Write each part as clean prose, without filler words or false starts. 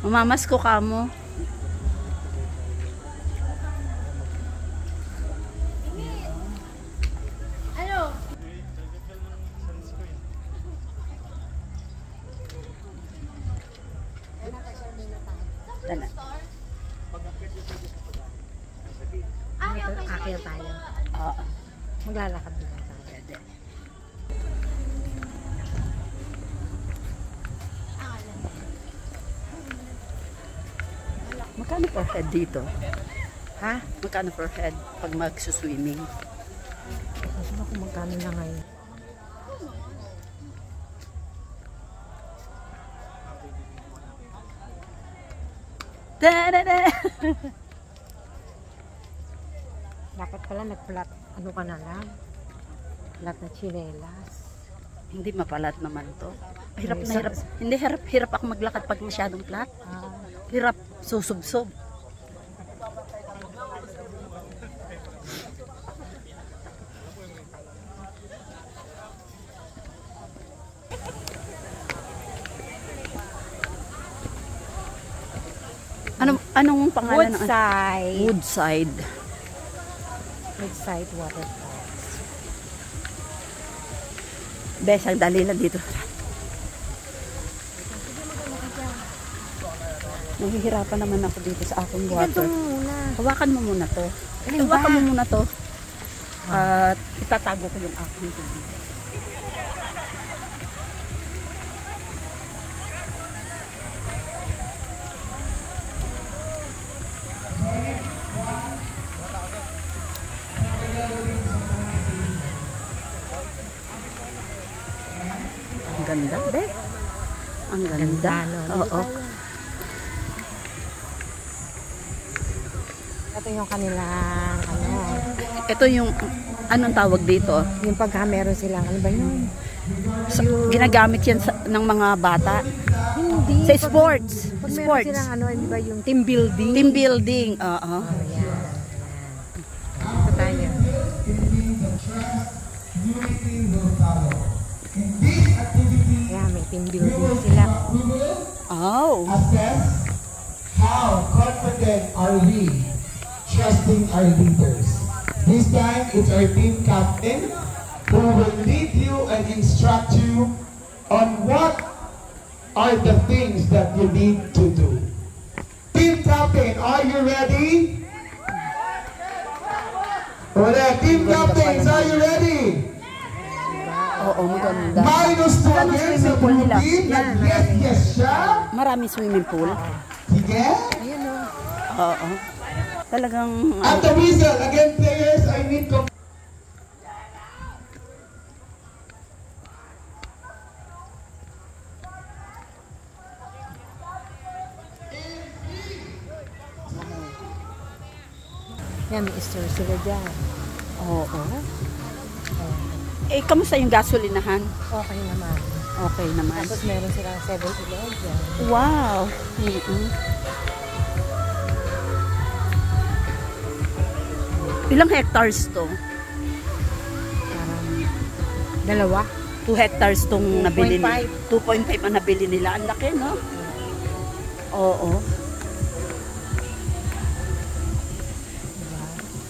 Mamamas ko ka mo. Akil tayo. Oo. Maglalakad din tayo. Magkano per head dito? Ha? Magkano per head pag magsuswimming? Kasi ako magkano na ngayon. Da-da-da! Dapat pala nag-flat. Ano ka na lang? Flat na chinelas. Hindi mapalat naman to. Hirap na hirap. Hindi, hirap ako maglakad pag masyadong flat. Hirap, susubsob. Anong pangalan? Woodside. Woodside. Woodside Waterfalls. Bes, ang dali lang dito. Nahihirapan naman ako dito sa aking water. Hawakan mo muna to. Hawakan mo muna to. At itatago ko yung aking tubig. Ang ganda, be. Ang ganda. Oo. Ito yung kanilang, ano. Ito yung, anong tawag dito? Yung pagka meron silang, ano ba yun? Ginagamit yan ng mga bata. Hindi. Sa sports. Pag meron Sports. silang, ano, hindi ba yung team building? Team building. Oo. Ayan. Ito tayo. Ayan, may team building sila. Oh. Assess how confident are we trusting our leaders. This time, it's our team captain who will lead you and instruct you on what are the things that you need to do. Team captain, are you ready? Wala, team captains, are you ready? Oo, maganda. Minus 2 Magkano again sa swimming pool nila? team. Yes, yes siya. Marami swimming pool. Sige. Ayan o. Oo. Talagang At the whistle, again players, I need to... Yan, may store sila dyan. oo. Eh, kamusta yung gasolinahan? Okay naman. Okay naman. Tapos meron silang 7-Eleven. Wow. Ilang hectares to? Parang dalawa. 2 hectares tong nabili nila. 2.5. 2.5 ang nabili nila. Ang laki, no? Oo.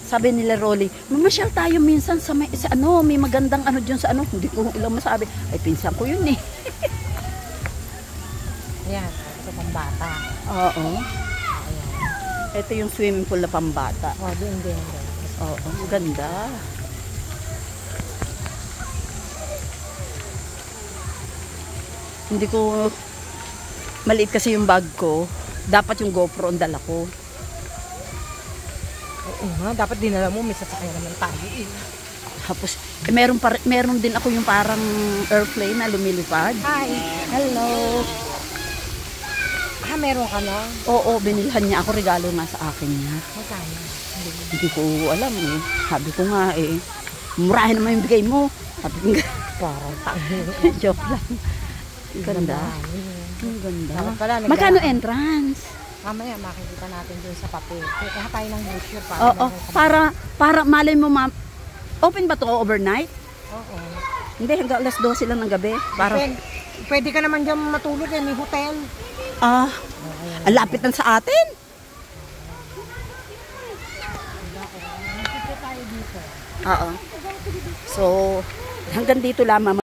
Sabi nila Rolly, mamasyal tayo minsan sa may magandang ano diyan sa ano. Hindi ko lang masabi. Ay, pinsan ko yun eh. Ayan, sa pambata. Oo. Ayan. Ito yung swimming pool na pambata. O, din. Oo, ang ganda. Hindi ko maliit kasi yung bag ko. Dapat yung GoPro ang dala ko. Oo nga, dapat dinala mo, may sasakyan naman tayo eh. Tapos, meron din ako yung parang airplane na lumilipad. Hi! Hello! Meron ka na? Oo, binilhan niya ako. Regalo nga sa akin niya. Magkano? Hindi ko alam eh. Sabi ko nga eh, murahin naman yung bigay mo. Sabi ko nga, Parang tayo. joke lang. Ang ganda. Ang ganda. Dapat pala, Magkano entrance? Mamaya makikita natin dun sa papel. Kaya tayo ng brochure para. Oo, para malay mo ma'am. Open ba to overnight? Oo. Hindi, hanggang alas 12 lang ng gabi. Para, Pwede ka naman dyan matulog eh, may hotel. ah, Ang lapit na sa atin. Oo. So, hanggang dito lamang.